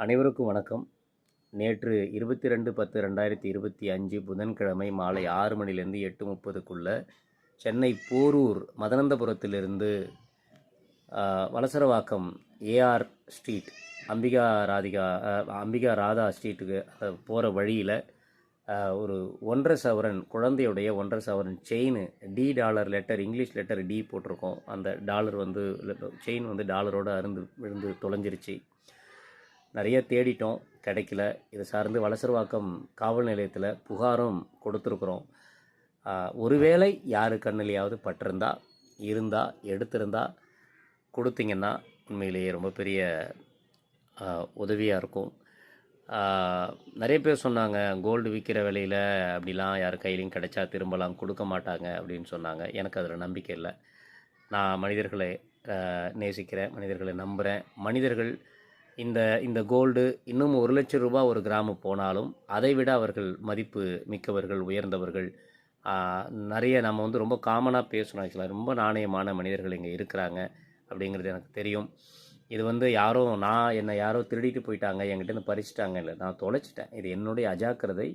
அனைவருக்கும் வணக்கம். நேற்று 22/10/2025 புதன்கிழமை மாலை 6 மணிலேருந்து 8:30க்குள்ள சென்னை போரூர் மதனந்தபுரத்திலிருந்து வலசரவாக்கம் ஏஆர் ஸ்ட்ரீட் அம்பிகா ராதா ஸ்ட்ரீட்டுக்கு போகிற வழியில் ஒரு 1.5 சவரன் குழந்தையுடைய 1.5 சவரன் chain $, letter English letter T போட்டிருக்கோம். அந்த டாலர் செயின் டாலரோடு விழுந்து தொலைஞ்சிருச்சு. நிறைய தேடிட்டோம், கிடைக்கல. இதை சார்ந்து வலசரவாக்கம் காவல் நிலையத்தில் புகாரும் கொடுத்துருக்குறோம். ஒருவேளை யாரு கண்ணிலையாவது பட்டிருந்தா எடுத்திருந்தா கொடுத்தீங்கன்னா உண்மையிலேயே ரொம்ப பெரிய உதவியாக இருக்கும். நிறைய பேர் சொன்னாங்க, கோல்டு விற்கிற விலையில் அப்படிலாம் யார் கையிலையும் கிடைச்சா திரும்பலாம் கொடுக்க மாட்டாங்க அப்படின்னு சொன்னாங்க. எனக்கு அதில் நம்பிக்கை இல்லை. நான் மனிதர்களை நேசிக்கிறேன், மனிதர்களை நம்புகிறேன். மனிதர்கள் இந்த கோல்டு இன்னும் 1 லட்சம் ரூபாய் ஒரு கிராமு போனாலும் அதை விட அவர்கள் மதிப்பு மிக்கவர்கள், உயர்ந்தவர்கள். நிறைய நம்ம ரொம்ப காமனாக பேசணும். ஆக்சுவலாக ரொம்ப நாணயமான மனிதர்கள் இங்கே இருக்கிறாங்க அப்படிங்கிறது எனக்கு தெரியும். இது என்னை யாரோ திருடிட்டு போயிட்டாங்க, என்கிட்ட பறிச்சிட்டாங்க இல்லை, நான் தொலைச்சிட்டேன். இது என்னுடைய அஜாக்கிரதை.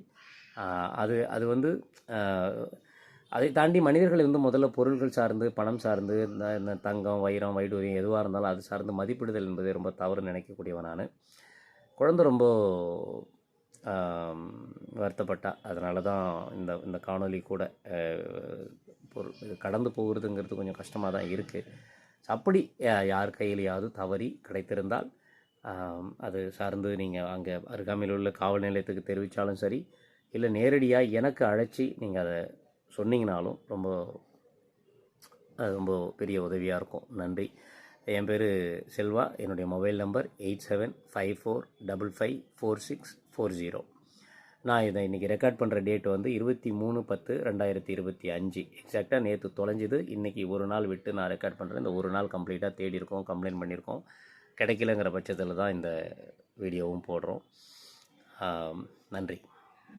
அது அதை தாண்டி மனிதர்கள் முதல்ல பொருள்கள் சார்ந்து, பணம் சார்ந்து, இந்த தங்கம், வைரம், வைடூரியம் எதுவாக இருந்தாலும் அது சார்ந்து மதிப்பிடுதல் என்பதை ரொம்ப தவறு நினைக்கக்கூடியவன் நான். குழந்தை ரொம்ப வருத்தப்பட்டா. அதனால தான் இந்த காணொலி கூட இது கடந்து போகிறதுங்கிறது கொஞ்சம் கஷ்டமாக தான் இருக்குது. அப்படி யார் கையிலையாவது தவறி கிடைத்திருந்தால் அது சார்ந்து நீங்கள் அங்கே அருகாமையில் உள்ள காவல் நிலையத்துக்கு தெரிவித்தாலும் சரி, இல்லை நேரடியாக எனக்கு அழைச்சி நீங்கள் அதை சொன்னீங்கனாலும் ரொம்ப பெரிய உதவியாக இருக்கும். நன்றி. என் பேர் செல்வா. என்னுடைய மொபைல் நம்பர் 8754554640. நான் இன்றைக்கி ரெக்கார்ட் பண்ணுற டேட் 23/10/2025. எக்ஸாக்டாக நேற்று தொலைஞ்சிது. இன்றைக்கி ஒரு நாள் விட்டு நான் ரெக்கார்ட் பண்ணுறேன். இந்த ஒரு நாள் கம்ப்ளீட்டாக தேடி இருக்கோம், கம்ப்ளைண்ட் பண்ணியிருக்கோம். கிடைக்கலங்கிற பட்சத்தில் தான் இந்த வீடியோவும் போடுறோம். நன்றி.